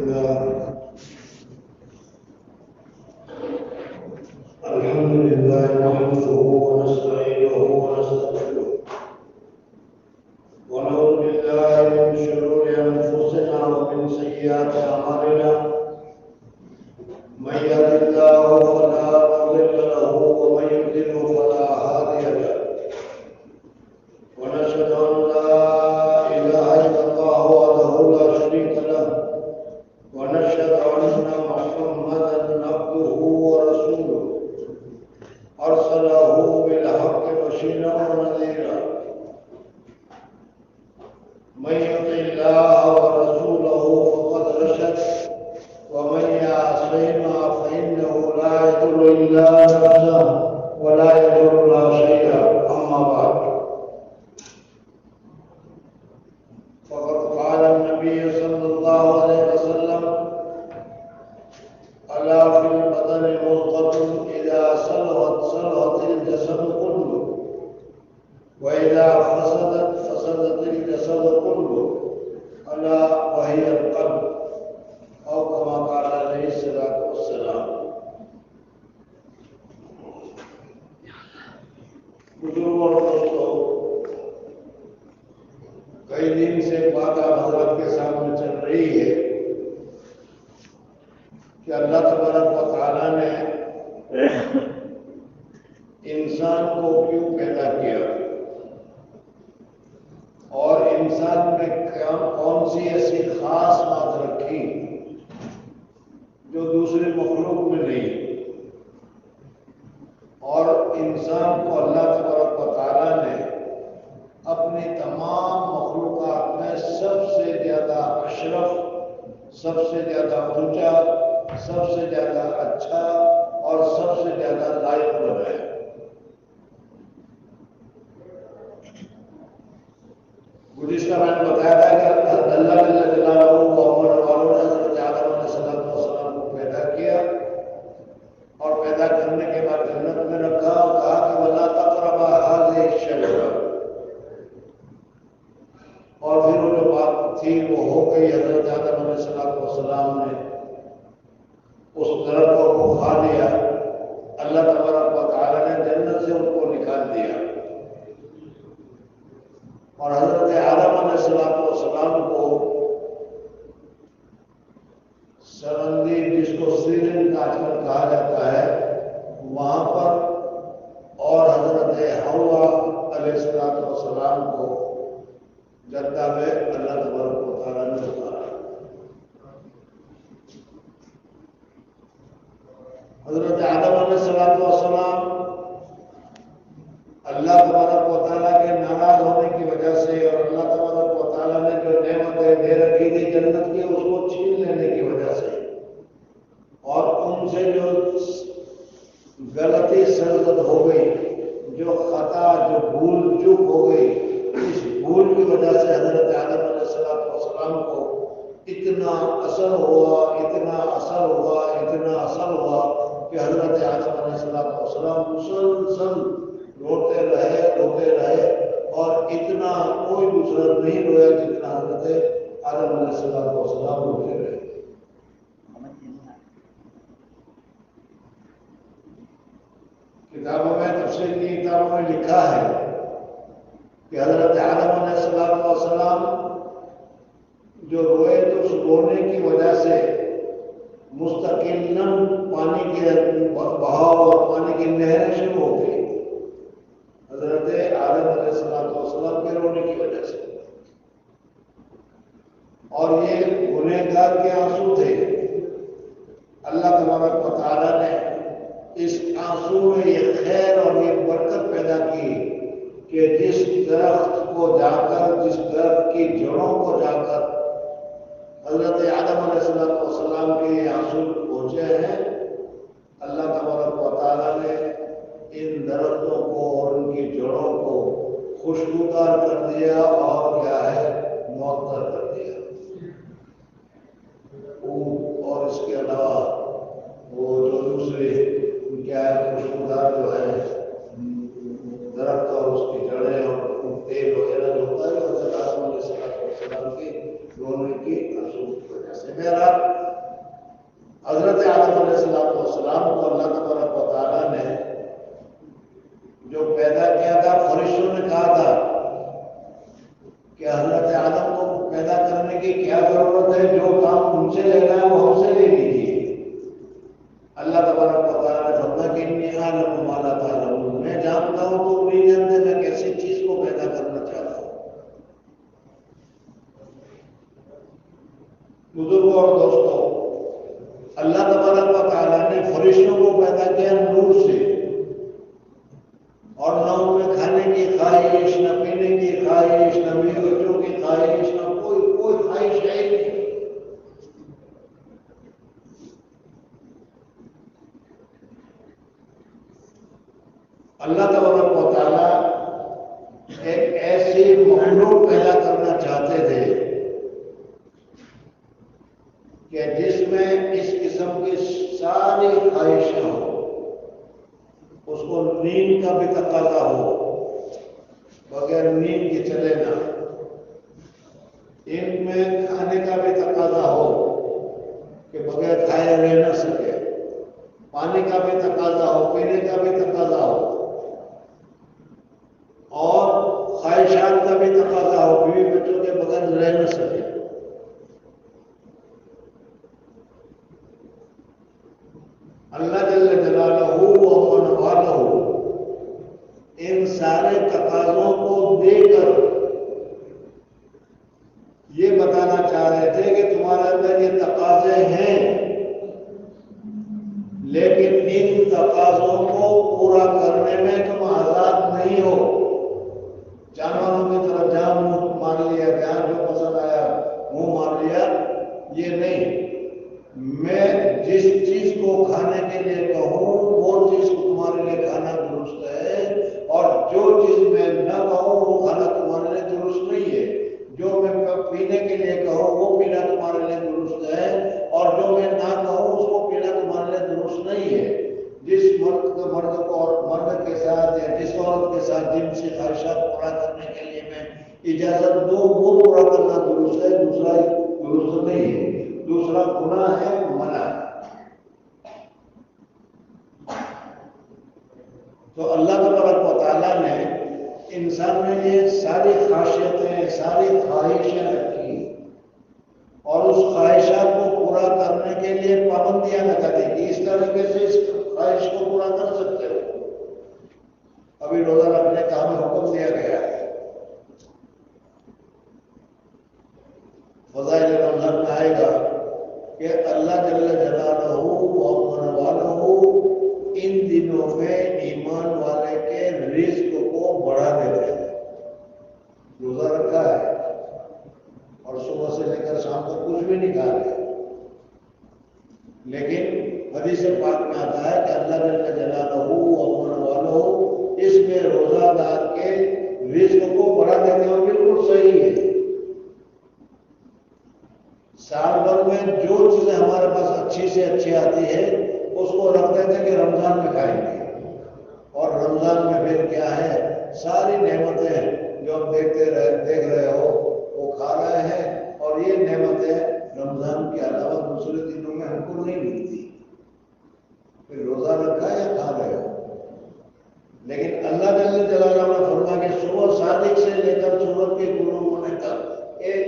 لله نحمده ونستعينه ونستغفره ونعوذ بالله من شرور أنفسنا ومن سيئات أعمالنا من يهد الله فلا مضل له ومن يضلل فلا هادي له ونشهد أن لا إله إلا الله وحده لا شريك له ونشهد أن محمدا عبده ورسوله أرسله بالحق بشيرا ونذيرا من يطع الله ورسوله فقد رشد ومن يعصهما فإنه لا يضر إلا نفسه ولا يضر الله شيئا أما بعد فقد قال النبي صلى الله عليه وسلم ألا في البدن مضغة إذا صلحت صلحت الجسد كله وإذا فسدت الجسد كله ألا وهي القلب أو كما قال عليه الصلاة والسلام. بزرگوں اور دوستوں، کئی دن سے بات حضرت کے سامنے چل رہی ہے کہ اللہ تبارک و تعالیٰ نے انسان کو کیوں پیدا کیا اور انسان میں کون سی ایسی خاص بات رکھی جو دوسرے مخلوق میں نہیں، اور انسان کو اللہ تبارک و تعالیٰ نے اپنی تمام مخلوقات میں سب سے زیادہ اشرف، سب سے زیادہ اونچا، سب سے زیادہ اچھا اور سب سے زیادہ لائق بنایا. گزشتہ میں نے بتایا تھا کہ اللہ جل جلالہ محمد والوں نے حضرت آدم علیہ السلام کو پیدا کیا اور پیدا کرنے کے بعد جنت میں رکھا اور کہا کہ وَلَا تَقْرَبَا هَٰذِهِ الشَّجَرَةَ، اور پھر وہ جو بات تھی وہ ہو گئی. حضرت آدم علیہ السلام نے اس درخت کو کھا لیا. اللہ تبارک و تعالیٰ نے جنت سے ان کو نکال دیا اور حضرت آدم علیہ السلام کو سرندی، جس کو سیرن آج کل کہا جاتا ہے، وہاں پر، اور حضرت حوا علیہ السلام کو جدہ میں اللہ تبارک و تعالیٰ نے اتارا. حضرت آدم علیہ السلام اللہ تبارک و تعالیٰ کے ناراض ہونے کی وجہ سے اور اللہ تبارک و تعالیٰ نے جو نعمتیں دے رکھی تھی جنت کی اس کو چھین لینے کی وجہ سے اور ان سے جو غلطی سرزد ہو گئی، جو خطا، جو بھول چوک ہو گئی، اس بھول کی وجہ سے حضرت آدم علیہ السلام کو اتنا اثر ہوا کہ حضرت آدم علیہ السلام مسلسل روتے رہے اور اتنا کوئی دوسرا نہیں رویا جتنا حضرت آدم علیہ السلام روتے رہے. کتابوں میں، تفسیر کی کتابوں میں لکھا ہے کہ حضرت آدم علیہ السلام جو روئے تو اس رونے کی وجہ سے مستقلاً پانی کے بہاؤ اور پانی کی نہریں شروع ہو گئی حضرت آدم علیہ السلام کے رونے کی وجہ سے، اور یہ گنہگار کے آنسو تھے. اللہ تبارک و تعالیٰ نے اس آنسو میں یہ خیر اور یہ برکت پیدا کی کہ جس درخت کی جڑوں کو جا کر حضرت آدم علیہ السلام کے یہ آنسو پہنچے ہیں، اللہ تبارک و تعالیٰ نے ان درختوں کو اور ان کی جڑوں کو خوشبودار کر دیا اور کیا ہے، معطر کر دیا. اور اس کے علاوہ وہ جو دوسرے کیا ہے، خوشبودار جو ہے درخت اور اس کی جڑیں اور تیل وغیرہ جو ہوتا ہے حضرت آدم علیہ السلام کے رونے کی آنسو کی وجہ سے. بہرحال بزرگوں اور دوستوں، اللہ تبارک و تعالیٰ نے فرشتوں کو پیدا کیا نور سے، اور نہ ان میں کھانے کی خواہش، نہ پینے کی خواہش، نہ بیوی بچوں کی خواہش، نہ کوئی خواہش ہے ہی نہیں۔ اللہ تبارک و تعالیٰ ایک ایسی مخلوق پیدا کرنا چاہتے تھے کہ جس میں اس قسم کی ساری خواہشیں ہوں، اس کو نیند کا بھی تقاضا ہو، بغیر نیند کے چلے نہ، ان میں کھانے کا بھی تقاضا ہو کہ بغیر کھائے رہ نہ سکے، پانی کا بھی تقاضا ہو، پینے کا بھی تقاضا ہو، اور خواہشات کا بھی تقاضا ہو، بیوی بچوں کے بغیر رہ نہ سکے۔ اللہ جل جلالہ و من والہ ان سارے تقاضوں کو دے کر یہ بتانا چاہ رہے تھے کہ تمہارے اندر یہ تقاضے ہیں، لیکن ان تقاضوں کو پورا کرنے میں تم آزاد نہیں ہو۔ جانوروں کی طرح جہاں منہ مار لیا، جہاں جو پسند آیا منہ مار لیا، یہ نہیں۔ میں جس چیز کو کھانے کے لیے کہوں وہ چیز تمہارے لیے کھانا درست ہے، اور جو چیز میں نہ کہوں وہ کھانا تمہارے لیے درست نہیں ہے۔ جو میں پینے کے لیے کہوں وہ پینا تمہارے لیے درست ہے، اور جو میں نہ کہوں اس کو پینا تمہارے لیے درست نہیں ہے۔ جس مرد کو اور مرد کے ساتھ یا جس عورت کے ساتھ جنسی خواہشات پورا کرنے کے لیے میں اجازت دوں وہ پورا کرنا درست ہے، دوسرا درست نہیں ہے، دوسرا گناہ ہے، منع ہے۔ تو اللہ تبارک و تعالیٰ نے انسان میں یہ ساری خاصیتیں، ساری خواہشیں رکھی، اور اس خواہشات کو پورا کرنے کے لیے پابندیاں لگا دی کہ اس طریقے سے اس خواہش کو پورا کر سکتے ہو۔ ابھی روزہ رکھنے کا ہمیں حکم دیا گیا ہے۔ فضائل رمضان میں آئے گا کہ اللہ جل جلالہ و من والہ ان دنوں میں ایمان والے کے رزق کو بڑھا دیتے ہیں۔ روزہ رکھا ہے اور صبح سے لے کر شام تک کچھ بھی نہیں کھا رہے، لیکن حدیث پاک میں آتا ہے کہ اللہ جل جلالہ و من والہ اس میں روزہ دار کے رزق کو بڑھا دیتے ہیں، اور بالکل صحیح ہے۔ سال بھر میں جو چیزیں ہمارے پاس اچھی سے اچھی آتی ہے اس کو رکھتے تھے کہ رمضان میں کھائیں گے، اور رمضان میں پھر کیا ہے، ساری نعمتیں جو ہم دیکھ رہے ہو وہ کھا رہے ہیں، اور یہ نعمتیں رمضان کے علاوہ دوسرے دنوں میں ہم کو نہیں ملتی۔ پھر روزہ رکھا یا کھا رہے ہو، لیکن اللہ جل جلالہ نے فرمایا کہ صبح صادق سے لے کر سورج کے غروب ہونے تک ایک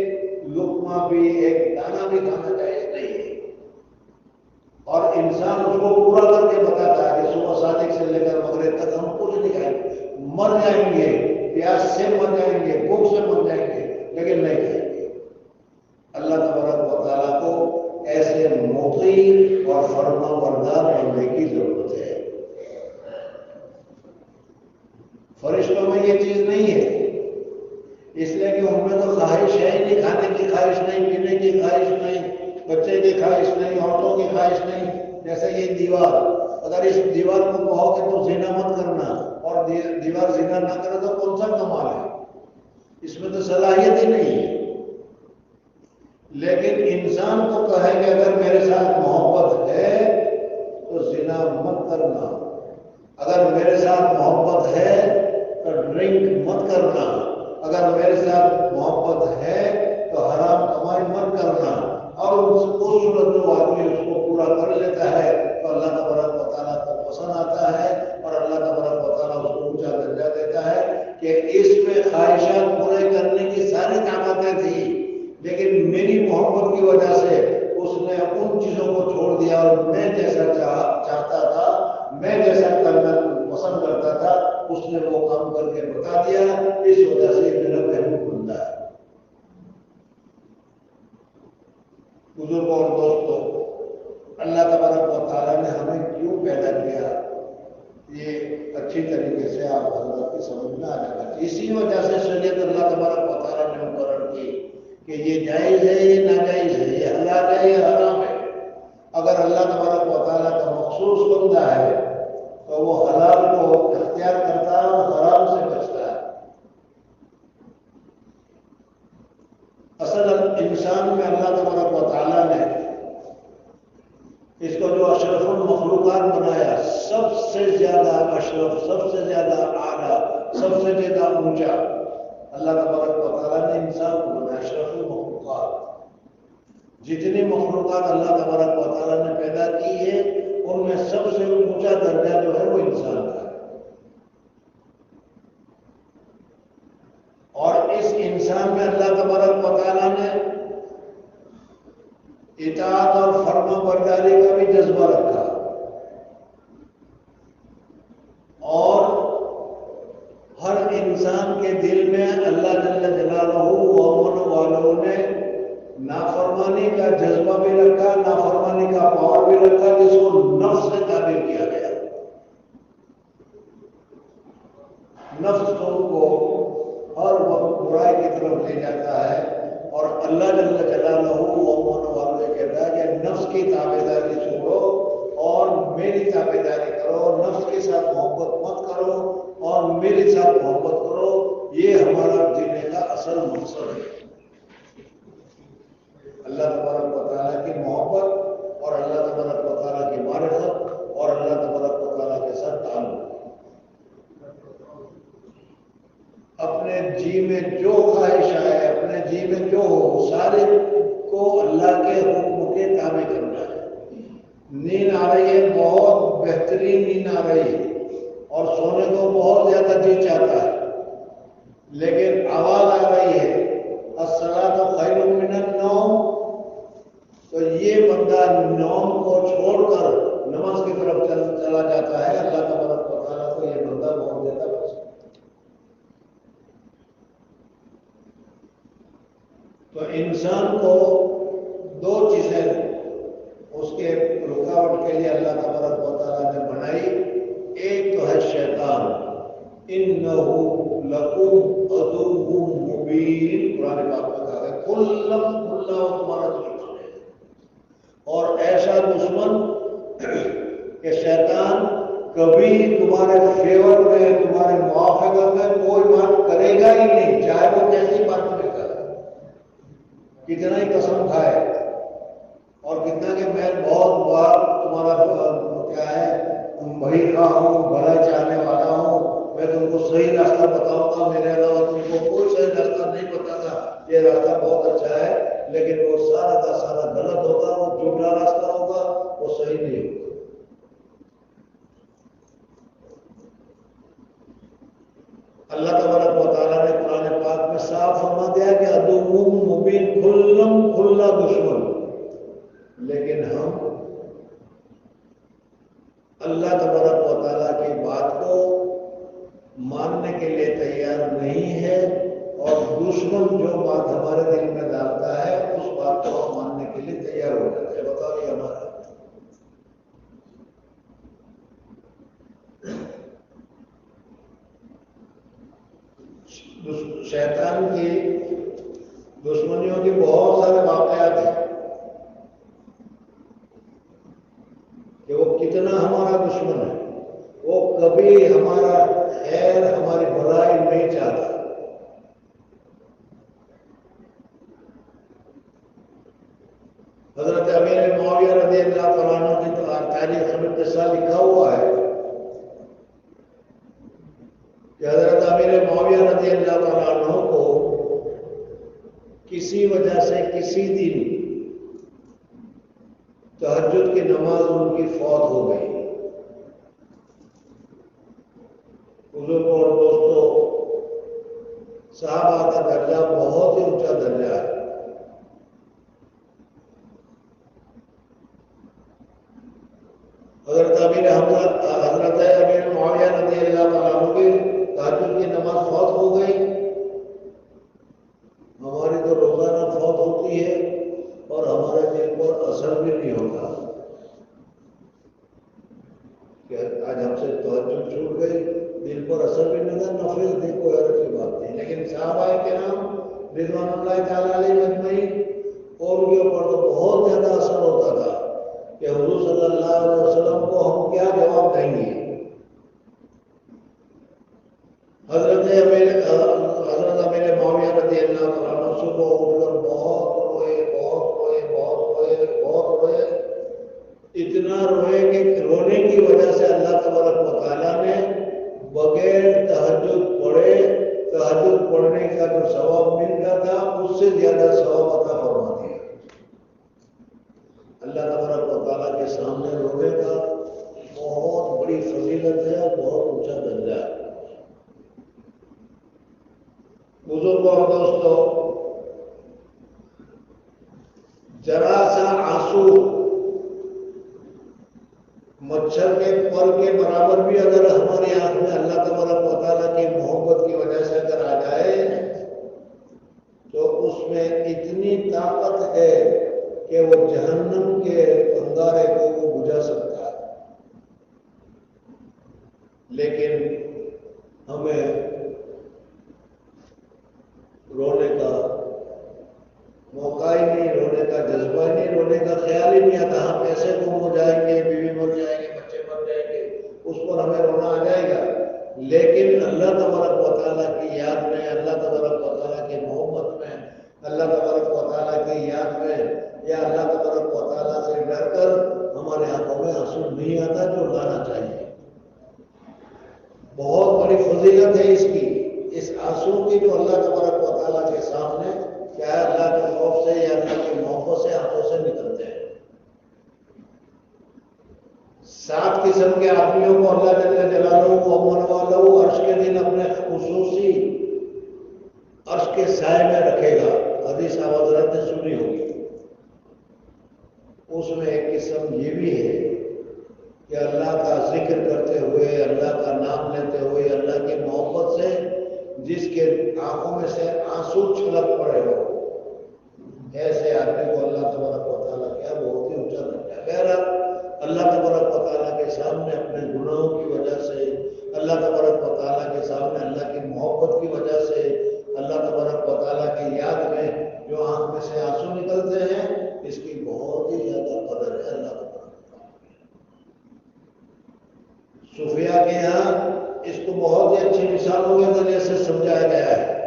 لقمہ بھی، ایک دانہ بھی کھانا جائز نہیں ہے، اور انسان اس کو پورا کر کے بتاتا ہے کہ صبح صادق سے لے کر مغرب تک ہم کچھ نہیں کھائیں گے، مر جائیں گے، پیاس سے مر جائیں گے، بھوک سے مر جائیں گے، لیکن نہیں کھائیں گے۔ اللہ تبارک و تعالیٰ کو ایسے مطیع اور فرما بردار بننے کی ضرورت ہے۔ فرشتوں میں یہ چیز نہیں ہے، اس لیے کہ ان میں تو خواہش ہے ہی نہیں، کھانے کی خواہش نہیں، پینے کی خواہش نہیں، بچے کی خواہش نہیں، عورتوں کی خواہش نہیں۔ جیسے یہ دیوار، اگر اس دیوار کو کہو کہ تو زنا مت کرنا، اور دیوار زنا نہ کرے تو کون سا کمال ہے؟ اس میں تو صلاحیت ہی نہیں ہے۔ لیکن انسان کو کہے کہ اگر میرے ساتھ محبت ہے تو زنا مت کرنا، اگر میرے ساتھ محبت ہے تو ڈرنک مت کرنا، اگر میرے ساتھ محبت ہے تو حرام کمائی مت کرنا، اور اس صورت جو آدمی اس کو پورا کر لیتا ہے تو اللہ تبارک و تعالیٰ کو پسند آتا ہے، اور اللہ تبارک و تعالیٰ اس کو اونچا درجہ دیتا ہے کہ اس میں خواہشات پورے کرنے کی ساری طاقتیں تھیں، لیکن میری محبت کی وجہ سے اس نے ان چیزوں کو چھوڑ دیا، اور میں جیسا چاہتا تھا، میں جیسا کرنا پسند کرتا تھا، اس نے وہ کام کر کے بتا دیا۔ اس وجہ سے میرا محبوب بنتا ہے۔ بزرگوں اور دوستوں، اللہ تبارک و تعالیٰ نے ہمیں کیوں پیدا کیا، یہ اچھی طریقے سے آپ حضرت کی سمجھ میں آ جانا چاہیے۔ اسی وجہ سے شریعت اللہ تبارک و تعالیٰ نے مقرر کی کہ یہ جائز ہے، یہ ناجائز ہے، یہ حلال ہے، یہ حرام ہے۔ اگر اللہ تبارک و تعالیٰ کا مخصوص بندہ ہے تو وہ حلال کو اختیار کرتا ہے اور حرام سے بچتا ہے۔ اصل انسان میں اللہ تبارک و تعالیٰ نے اس کو جو اشرف المخلوقات بنایا، سب سے زیادہ اشرف، سب سے زیادہ اعلیٰ، سب سے زیادہ اونچا اللہ تبارک و تعالیٰ نے انسان کو بنایا، اشرف المخلوقات۔ جتنی مخلوقات اللہ تبارک و تعالیٰ نے پیدا کی ہے ان میں سب سے اونچا درجہ جو ہے وہ انسان کا ہے۔ اور اس انسان میں اللہ تبارک و تعالیٰ نے اطاعت اور فرما برداری کا بھی جذبہ رکھا، اور ہر انسان کے دل میں اللہ جل جلالہ و امن والوں نے نافرمانی کا جذبہ بھی رکھا، نافرمانی کا پاور بھی رکھا، جس کو نفس سے تعبیر کیا گیا۔ نفس تو کو ہر وقت برائی کی طرف لے جاتا ہے، اور اللہ جل جلالہ و امن والوں نے کہتا ہے کہ نفس کی تابعداری چھوڑو اور میری تابعداری کرو، نفس کے ساتھ محبت مت کرو اور میرے ساتھ محبت کرو۔ یہ ہمارا جینے کا اصل مقصد ہے، اللہ تبارک و تعالیٰ کی محبت اور اللہ تبارک و تعالیٰ کی معرفت اور اللہ تبارک و تعالیٰ کے ساتھ تعلق۔ اپنے جی میں جو خواہش آئے، اپنے جی میں جو ہو، سارے کو اللہ کے حکم کے تابع کرنا ہے۔ نیند آ رہی ہے، بہت بہترین نیند آ رہی ہے اور سونے کو بہت زیادہ جی چاہتا ہے، لیکن آواز آ رہی ہے الصلاۃ خیر من النوم، تو یہ بندہ نوم کو چھوڑ کر نماز کی طرف چلا جاتا ہے۔ اللہ تبارک و تعالیٰ کو یہ بندہ بہت زیادہ پسند ہے۔ تو انسان کو دو چیزیں اس کے رکاوٹ کے لیے اللہ تبارک و تعالیٰ نے بنائی۔ ایک تو ہے شیطان، انہ لکم عدو مبین، قرآن پاک میں کہا ہے کلم کھلا تمہارا دشمن ہے، اور ایسا دشمن کہ شیطان کبھی تمہارے فیور میں، تمہارے موافقت میں کوئی بات کرے گا ہی نہیں، چاہے وہ کیسی بات کرے گا، کتنا ہی قسم کھائے اور کتنا کہ میں بہت بار تمہارا کیا ہے بھائی خواہ ہوں، بھلا چاہنے والا ہوں، میں تم کو صحیح راستہ بتاؤں گا، میرے علاوہ تم کو کوئی صحیح راستہ نہیں بتاتا، یہ راستہ بہت اچھا ہے، لیکن وہ سارا کا سارا غلط ہوگا، وہ جھوٹا راستہ ہوگا، وہ صحیح نہیں ہوگا۔ اللہ تبارک و تعالیٰ نے قرآن پاک میں صاف فرما دیا کہ عدو مبین، کھلم کھلا دشمن، لیکن ہم اللہ تبارک و تعالیٰ کی بات کو ماننے کے لیے تیار نہیں ہے، اور دشمن جو بات ہمارے دل میں ڈالتا ہے اس بات کو ہم ماننے کے لیے تیار ہو جاتے ہیں۔ بتاؤ یہ ہمارا شیطان کی دشمنیوں کی بہت سارے واقعات ہیں کہ وہ کتنا ہمارا دشمن ہے، وہ کبھی ہمارا خیر، ہماری بھلائی نہیں چاہتا۔ حضرت امیر معاویہ رضی اللہ تعالیٰ عنہ کی تاریخ میں قصہ لکھا ہوا ہے کہ حضرت امیر معاویہ رضی اللہ تعالیٰ عنہ کو کسی وجہ سے کسی دن تہجد کی نماز ان کی فوت ہو گئی۔ بزرگوں اور دوستوں، صحابہ کا درجہ بہت ہی اونچا درجہ ہے۔ حضرت امیر معاویہ رضی اللہ تعالیٰ عنہ کی تہجد کی نماز فوت ہو گئی۔ ہماری تو روزانہ فوت ہوتی ہے اور ہمارے دل رضوان اللہ تعالیٰ علیہ مجمعین، اور ان کے اوپر تو بہت زیادہ اثر ہوتا تھا کہ حضور صلی اللہ علیہ وسلم کو ہم کیا جواب دیں گے۔ حضرت امیر معاویہ رضی اللہ تعالیٰ عنہ صبح اٹھ کر بہت روئے، اتنا روئے کہ رونے کی وجہ سے اللہ تبارک و تعالیٰ نے بغیر تہجد پڑھے، تہجد پڑھنے کا جو ثواب ملتا تھا اس سے زیادہ ثواب عطا فرما دیا۔ اللہ تبارک و تعالیٰ کے سامنے رونے کا بہت بڑی فضیلت ہے اور بہت اونچا درجہ ہے۔ بزرگوں اور دوستوں، ذرا سا آنسو مچھر کے پر کے برابر بھی اگر ہماری آنکھ میں اللہ تبارک و تعالیٰ کی محبت کی وجہ سے اگر آ جائے تو اس میں اتنی طاقت ہے کہ وہ جہنم کے انگارے کو وہ بجھا سکتا ہے۔ لیکن ہمیں رونے کا موقع ہی نہیں، رونے کا جذبہ ہی نہیں، رونے کا خیال ہی نہیں آتا۔ ہم پیسے گم ہو جائیں گے، بیوی مر جائیں گے، بچے مر جائیں گے، اس پر ہمیں رونا آ جائے گا۔ لیکن اللہ تبارک و تعالیٰ کی یاد میں، اللہ تبارک و تعالیٰ کی محبت میں، اللہ تبارک و تعالیٰ کی یاد میں یا اللہ تبارک و تعالیٰ سے ڈر کر ہمارے آنکھوں میں آنسو نہیں آتا، جو لانا چاہیے۔ بہت بڑی فضیلت ہے اس کی، اس آنسو کی، جو اللہ تبارک و تعالیٰ کے سامنے کیا ہے اللہ کے خوف سے یا اللہ کی محبت سے آنکھوں سے نکلتے ہیں۔ 7 قسم کے آدمیوں کو اللہ جل جلالہ و من والہ عرش کے دن اپنے خصوصی عرش کے سائے میں رکھے گا۔ حدیث آپ حضرات نے سنی ہوگی۔ اس میں ایک قسم یہ بھی ہے کہ اللہ کا ذکر کرتے ہوئے، اللہ کا نام لیتے ہوئے، اللہ کی محبت سے جس کے آنکھوں میں سے آنسو چھلک پڑے ہو، ایسے آدمی کو اللہ تبارک و تعالیٰ کیا بہت ہی اونچا درجہ۔ بہرحال اللہ تبارک و تعالیٰ کے سامنے اپنے گناہوں کی وجہ سے، اللہ تبارک و تعالیٰ کے سامنے اللہ کی محبت کی وجہ سے، اللہ تبارک و تعالیٰ کی یاد میں جو آنکھ میں سے آنسو نکلتے ہیں، اس کی بہت ہی زیادہ قدر ہے اللہ تبارک و تعالیٰ۔ صوفیاء کے یہاں اس کو بہت ہی اچھی مثالوں کے ذریعے سے سمجھایا گیا ہے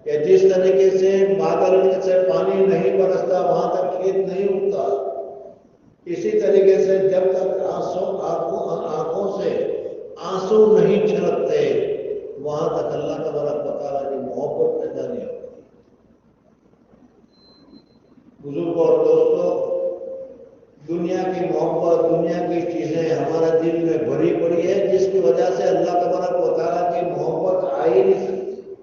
کہ جس طریقے سے بادل سے پانی نہیں برستا وہاں تک کھیت نہیں اگتا، اسی طریقے سے جب تک آنکھوں سے آنسو نہیں چھلکتے وہاں تک اللہ تبارک و تعالیٰ کی محبت پیدا نہیں ہوتی۔ بزرگوں اور دوستوں، دنیا کی محبت، دنیا کی چیزیں ہمارے دل میں بھری پڑی ہے، جس کی وجہ سے اللہ تبارک و تعالیٰ کی محبت آ ہی نہیں سکتی۔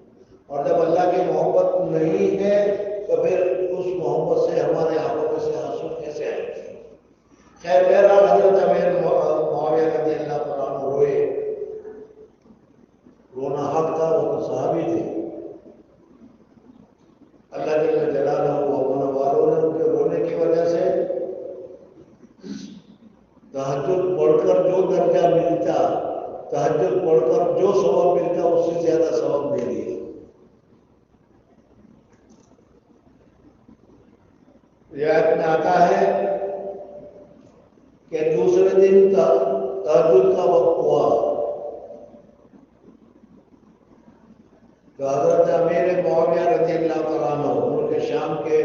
اور جب اللہ کی محبت نہیں ہے تو پھر اس محبت سے ہمارے آنکھوں میں سے آنسو کیسے آئیں گے؟ خیر بہرحال حضرت امیر معاویہ رضی اللہ تعالیٰ عنہ روئے، رونا حق تھا، وہ تو صحابی تھے۔ اللہ جل جلالہ و من والوں نے ان کے رونے کی وجہ سے تہجد پڑھ کر جو درجہ ملتا، تہجد پڑھ کر جو ثواب ملتا، اس سے زیادہ ثواب دے دیا۔ روایت میں آتا ہے کہ دوسرے دن تہجد کا وقت ہوا تو حضرت امیر معاویہ رضی اللہ تعالیٰ عنہ ملک شام کے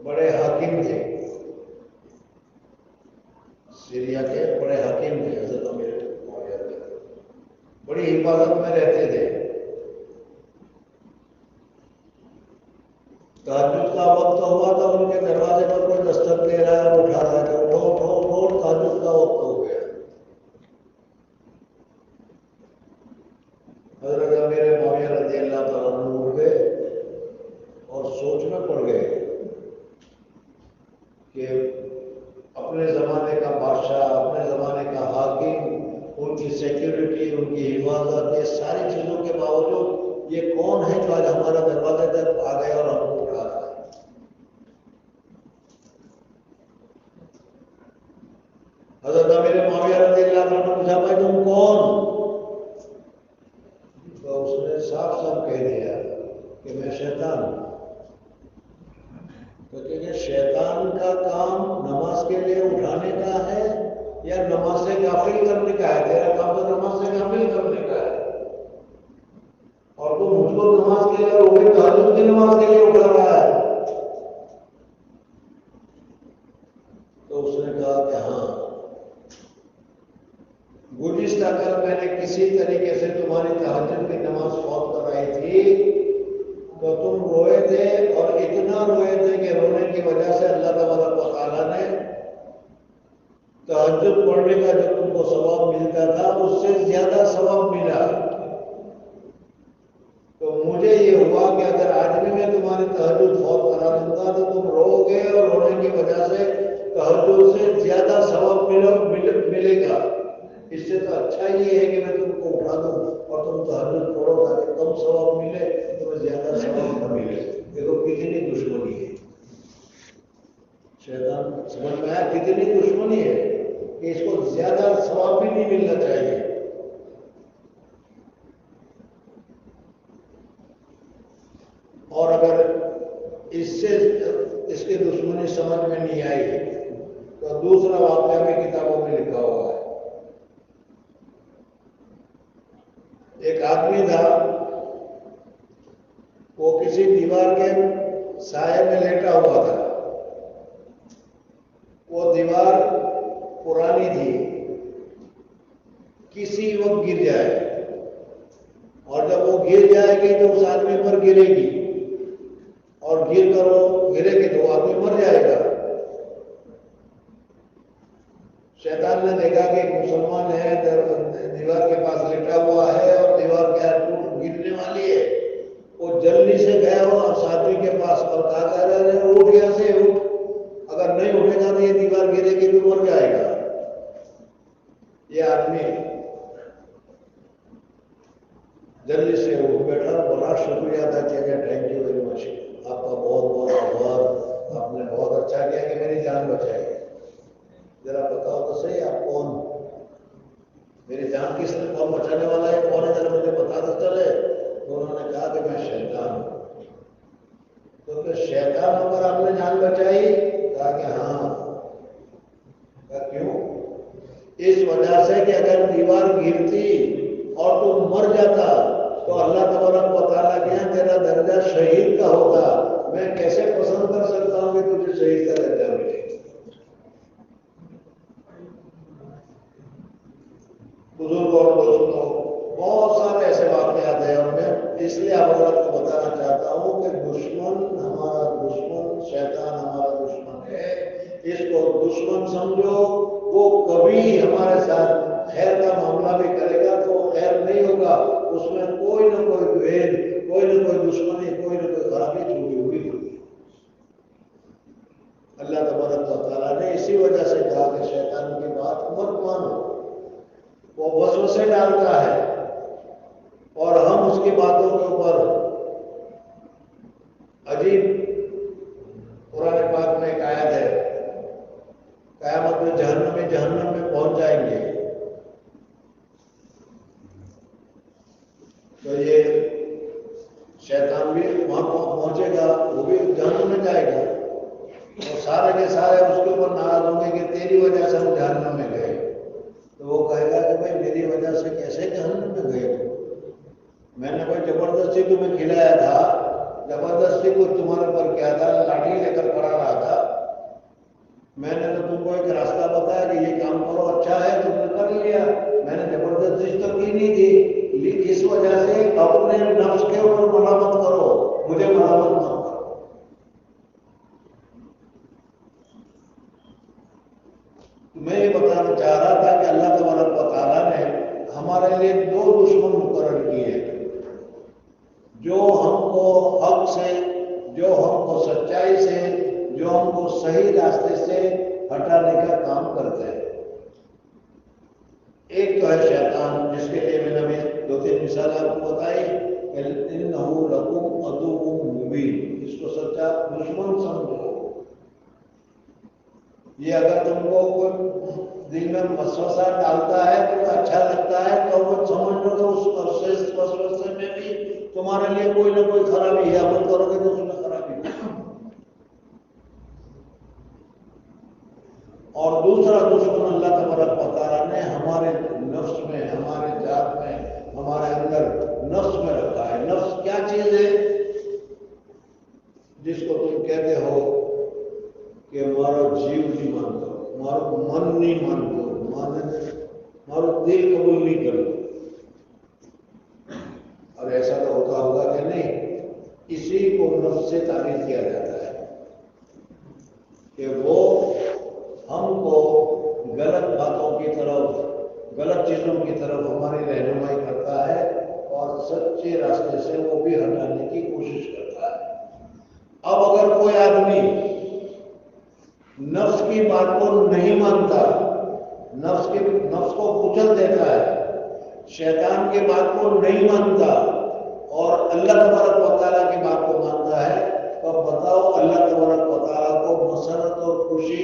بڑے حاکم تھے، سیریا کے بڑے حاکم تھے حضرت امیر معاویہ رضی اللہ عنہ، بڑی حفاظت میں رہتے تھے۔ تہجد کا وقت ہوا تو ان کے دروازے پر کوئی دستک دے رہا ہے، اٹھا رہا ہے کہ اٹھو اٹھو اٹھو، تہجد کا وقت ہو گیا۔ حضرت امیر معاویہ رضی اللہ تعالیٰ عنہ اٹھ گئے اور سوچ میں پڑ گئے کہ اپنے زمانے کا بادشاہ، اپنے زمانے کا حاکم، ان کی سیکیورٹی، ان کی حفاظت، یہ ساری چیزوں کے باوجود یہ کون ہے جو آج ہمارا دروازے تک آ گیا اور ہم کو اٹھا رہا ہے؟ حضرت امیر معاویہ رضی اللہ عنہ نے پوچھا، بھائی تم کون؟ تو اس نے صاف صاف کہہ دیا کہ میں شیخ تو اس نے کہا کہ ہاں، گزشتہ کل میں نے کسی طریقے سے تمہاری تہجد کی نماز فوت کرائی تھی تو تم روئے تھے، اور اتنا روئے تھے کہ رونے کی وجہ سے اللہ تبارک و تعالیٰ نے تہجد پڑھنے کا جو تم کو ثواب ملتا تھا اس سے زیادہ ثواب ملا۔ تو مجھے یہ ہوا کہ اگر آج بھی میں تمہاری تہجد فوت کرا دوں گا تو تم رو گے، اور رونے کی وجہ سے تہجد سے زیادہ ثواب ملے گا۔ اس سے تو اچھا یہ ہے کہ میں تم کو اٹھا دوں اور تم تہجد پڑھو تاکہ کم ثواب ملے، تمہیں زیادہ ثواب نہ ملے۔ دیکھو کتنی دشمنی ہے، شیطان سمجھ میں آیا کتنی دشمنی ہے کہ اس کو زیادہ ثواب بھی نہیں ملنا چاہیے۔ اور اگر اس سے اس کی دشمنی سمجھ میں نہیں آئی تو دوسرا واقعہ بھی کتابوں میں لکھا ہوا ہے۔ ایک آدمی تھا، وہ کسی دیوار کے سائے میں لیٹا ہوا تھا۔ وہ دیوار پرانی تھی، کسی وقت گر جائے، اور جب وہ گر جائے گی تو اس آدمی پر گرے گی، اور گر کر وہ گرے گی تو وہ آدمی مر جائے گا۔ شیطان نے دیکھا کہ ایک مسلمان ہے، دیوار کے پاس لیٹا ہوا ہے اور دیوار کیا ٹوٹ گرنے والی ہے، وہ جلدی سے گیا اور ساتھی کے پاس، اور کہا کہ ارے اٹھ گیا سے اٹھ، اگر نہیں اٹھے گا تو یہ دیوار گرے گی تو مر جائے گا۔ یہ آدمی جلدی سے اٹھ بیٹھا، بڑا شکریہ ادا کیا گیا، تھینک یو ویری مچ، آپ کا بہت بہت آبھار، آپ نے بہت اچھا کیا کہ میری جان بچائی۔ ذرا بتاؤ تو صحیح آپ کون، میری جان کس نے کون بچانے والا ہے، کون ہے، ذرا مجھے بتا دو چلے۔ تو انہوں نے کہا کہ میں شیطان ہوں۔ تو کہ شیطان ہو کر آپ نے جان بچائی؟ کہا کہ ہاں۔ کہا کیوں؟ اس وجہ سے کہ اگر دیوار گرتی اور تو مر جاتا تو اللہ تبارک و تعالیٰ کے یہاں تیرا درجہ شہید کا ہوتا، میں کیسے پسند کر سکتا ہوں کہ تجھے شہید کا درجہ ملے۔ بزرگوں اور دوستوں، بہت سارے ایسے واقعات ہیں، اور میں اس لیے آپ کو بتانا چاہتا ہوں کہ دشمن ہمارا دشمن، شیطان ہمارا دشمن ہے، اس کو دشمن سمجھو۔ وہ کبھی ہمارے ساتھ خیر کا معاملہ بھی کرے گا تو خیر نہیں ہوگا، اس میں کوئی نہ کوئی بھید، کوئی نہ کوئی دشمنی، کوئی نہ کوئی خرابی چھپی ہوئی ہوگی۔ اللہ تبارک و تعالیٰ نے اسی وجہ سے کہا کہ شیطان کی بات مت مانو، وہ وسوسے ڈالتا ہے، اور ہم اس کی باتوں کے اوپر عجیب، قرآن پاک میں ایک آیت ہے، قیامت میں جہنم میں پہنچ جائیں گے تو یہ شیطان بھی وہاں پہنچے گا، وہ بھی جہنم میں جائے گا، اور سارے کے سارے اس کے اوپر ناراض ہوں گے کہ تیری وجہ سے ہم جہنم میں گئے۔ تو وہ کہے گا کہ بھائی میری وجہ سے کیسے جہنم میں گئے؟ میں نے کوئی زبردستی تمہیں کھلایا تھا، زبردستی کو تمہارے پر کیا تھا، لاٹھی لے کر پڑا رہا تھا، میں نے تو تم کو ایک راستہ بتایا کہ یہ کام کرو، اچھا ہے تم نے کر لیا، میں نے زبردستی تو کی نہیں تھی۔ اس وجہ سے اپنے نفس کے اوپر ملامت کرو، مجھے ملامت نہ کرو۔ میں یہ بتانا چاہ رہا تھا کہ اللہ تبارک و تعالیٰ نے ہمارے لیے دو دشمن مقرر کیے ہیں، جو ہم کو حق سے، جو ہم کو سچائی سے، جو ہم کو صحیح راستے سے ہٹانے کا کام کرتے ہیں۔ ایک تو ہے شیطان، جس کے لیے میں نے ابھی دو تین مثال آپ کو بتائی، انہ لکم عدو مبین، اس کو سچا دشمن سمجھو۔ یہ اگر تم کو کوئی دل میں وسوسہ ڈالتا ہے تو اچھا لگتا ہے تو وہ سمجھ لو کہ اس وسوسے میں بھی تمہارے لیے کوئی نہ کوئی خرابی ہے، عمل کرو گے تو اس میں خرابی ہے۔ اور دوسرا دشمن اللہ تبارک و تعالیٰ نے ہمارے نفس میں، ہمارے ذات میں، ہمارے اندر نفس میں رکھا ہے۔ نفس کیا چیز ہے؟ جس کو تم کہتے ہو کہ مارو جیو نہیں مانتا ہو، من نہیں مانتے ہمارا دل قبول نہیں کرتے. اور ایسا تو ہوتا ہوگا کہ نہیں. اسی کو نفس سے تعبیر کیا جاتا ہے کہ وہ ہم کو غلط باتوں کی طرف، غلط چیزوں کی طرف ہماری رہنمائی کرتا ہے اور سچے راستے سے وہ بھی ہٹانے کی کوشش کرتا ہے. اب اگر کوئی آدمی نفس کی بات کو نہیں مانتا، نفس کو کچل دیتا ہے، شیطان کی بات کو نہیں مانتا اور اللہ تبارک و تعالیٰ کی بات کو مانتا ہے، تو بتاؤ اللہ تبارک و تعالیٰ کو مسرت اور خوشی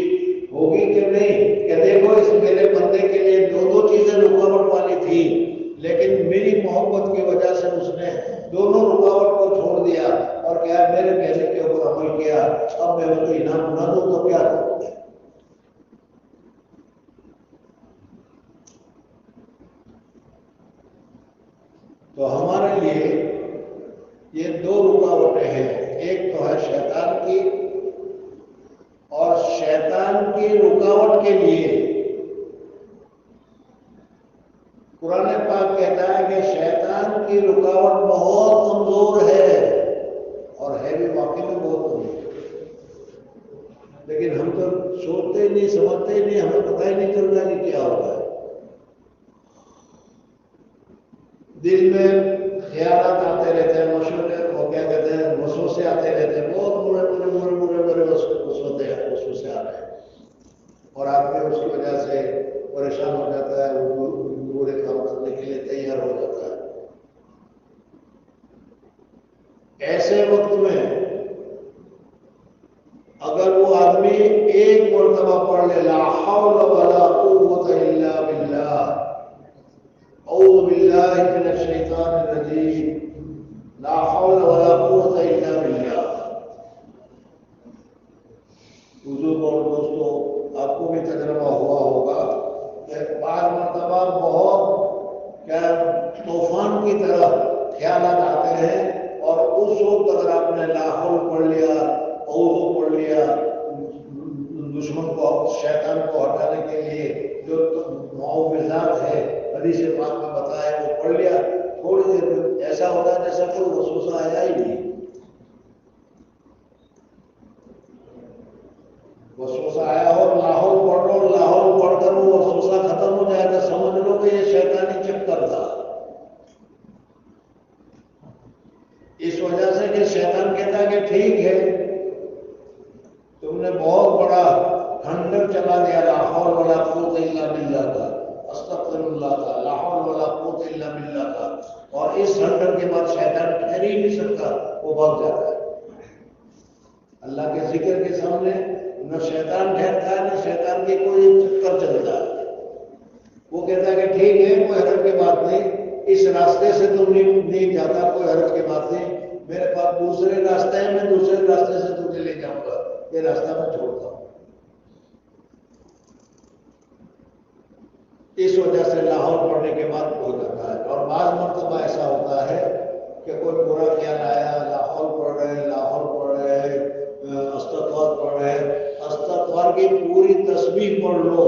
ہوگی کہ نہیں کہ دیکھو اس میرے بندے کے لیے دو چیزیں رکاوٹ والی تھی، لیکن میری محبت کی وجہ سے اس نے دونوں رکاوٹ کو چھوڑ دیا اور کیا میرے کہنے کے اوپر عمل کیا. اب میں اس کو انعام نہ دوں تو کیا کروں؟ تو ہمارے لیے یہ دو رکاوٹیں ہیں. ایک تو ہے شیطان کی، اور شیطان کی رکاوٹ کے لیے قرآن پاک کہتا ہے کہ شیطان کی رکاوٹ بہت کمزور ہے، اور ہے بھی واقعی میں بہت کمزور. لیکن ہم تو سوچتے ہی نہیں، سمجھتے ہی نہیں، ہمیں پتہ ہی نہیں چل رہا کہ کیا ہوتا ہے. دل میں خیالات آتے رہتے ہیں، مشورے وہ کیا کہتے ہیں وسوسے آتے رہتے ہیں، بہت برے وسوسے آ رہے ہیں، اور آدمی اس کی وجہ سے پریشان ہو جاتا ہے، وہ برے کام کرنے کے لیے تیار ہو جاتا ہے. ایسے وقت میں اگر وہ آدمی ایک مرتبہ پڑھ لے لا حول ولا قوت الا باللہ، اعوذ باللہ من الشیطان الرجیم، لا حول ولا قوت الا باللہ. بزرگ اور دوستوں، آپ کو بھی تجربہ ہوا ہوگا کہ بعض مرتبہ بہت کیا طوفان کی طرح خیالات آتے ہیں، اور اس وقت اگر آپ نے لا حول پڑھ لیا، اعوذ پڑھ لیا، دشمن کو، شیطان کو ہٹانے کے لیے جو معوذات ہے حدیث پاک میں بتایا وہ پڑھ لیا، تھوڑی دیر میں ایسا ہوتا ہے جیسا کوئی وسوسہ آیا ہی نہیں. وسوسہ آیا ہو، لاہور پڑھ لو، لاہور پڑھ کر وہ وسوسہ ختم ہو جائے گا، سمجھ لو کہ یہ شیطانی چکر تھا. اس وجہ سے کہ شیطان کہتا ہے کہ ٹھیک ہے تم نے بہت بڑا کھنڈر چلا دیا، لا حول ولا قوت الا باللہ کا، استغفر اللہ کا، لا حول ولا قوت الا باللہ کا، اور اس کھنڈر کے بعد شیطان ٹھہر ہی نہیں سکتا، وہ بھاگ جاتا ہے. اللہ کے ذکر کے سامنے نہ شیطان ٹھہرتا ہے، نہ شیطان کی کوئی چکر چلتا ہے. وہ کہتا ہے کہ ٹھیک ہے کوئی حرج کی بات نہیں، اس راستے سے تم نہیں جاتا، کوئی حرج کی بات نہیں، میرے پاس دوسرے راستے ہیں، میں دوسرے راستے سے تجھے لے جاؤں گا، یہ راستہ میں چھوڑتا ہوں. اس وجہ سے لاہور پڑھنے کے بعد ہو جاتا ہے. اور بعض مرتبہ ایسا ہوتا ہے کہ کوئی برا خیال آیا، لاہور پڑھ رہے، استغفار پڑھ رہے، استغفار کی پوری تسبیح پڑھ لو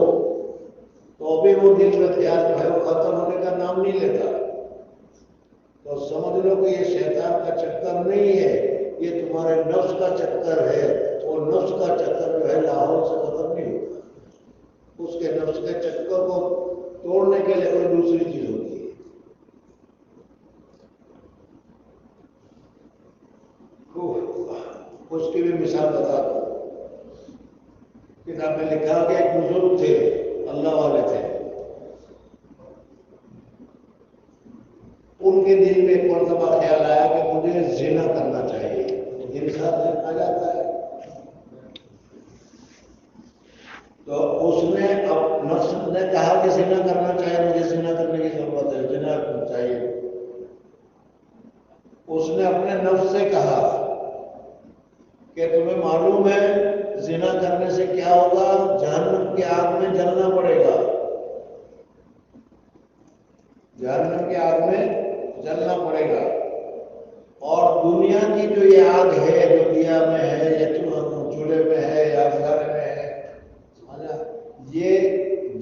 تو بھی وہ دل میں خیال جو ہے وہ ختم ہونے کا نام نہیں لیتا. تو سمجھ لو کہ یہ شیطان کا چکر نہیں ہے، یہ تمہارے نفس کا چکر ہے. وہ نفس کا چکر جو ہے لاہور سے ختم نہیں ہوتا، اس کے نفس کے چکر کو توڑنے کے لیے کوئی دوسری چیز ہوتی ہے. اس کی بھی مثال بتا دو. کتاب میں لکھا کہ ایک بزرگ تھے، اللہ والے تھے، ان کے دل میں ایک مرتبہ خیال آیا کہ مجھے زنا کرنا چاہیے. انسان آ جاتا ہے تو اس نے اب نفس نے کہا کہ زنا کرنا چاہیے، مجھے زنا کرنے کی ضرورت ہے، زنا کرنا چاہیے. اس نے اپنے نفس سے کہا کہ تمہیں معلوم ہے زنا کرنے سے کیا ہوگا؟ جہنم کی آگ میں جلنا پڑے گا، جہنم کی آگ میں جلنا پڑے گا. اور دنیا کی جو یہ آگ ہے، جو دیا میں ہے یا چولہے میں ہے یا گھر میں ہے،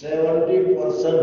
70%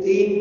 3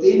3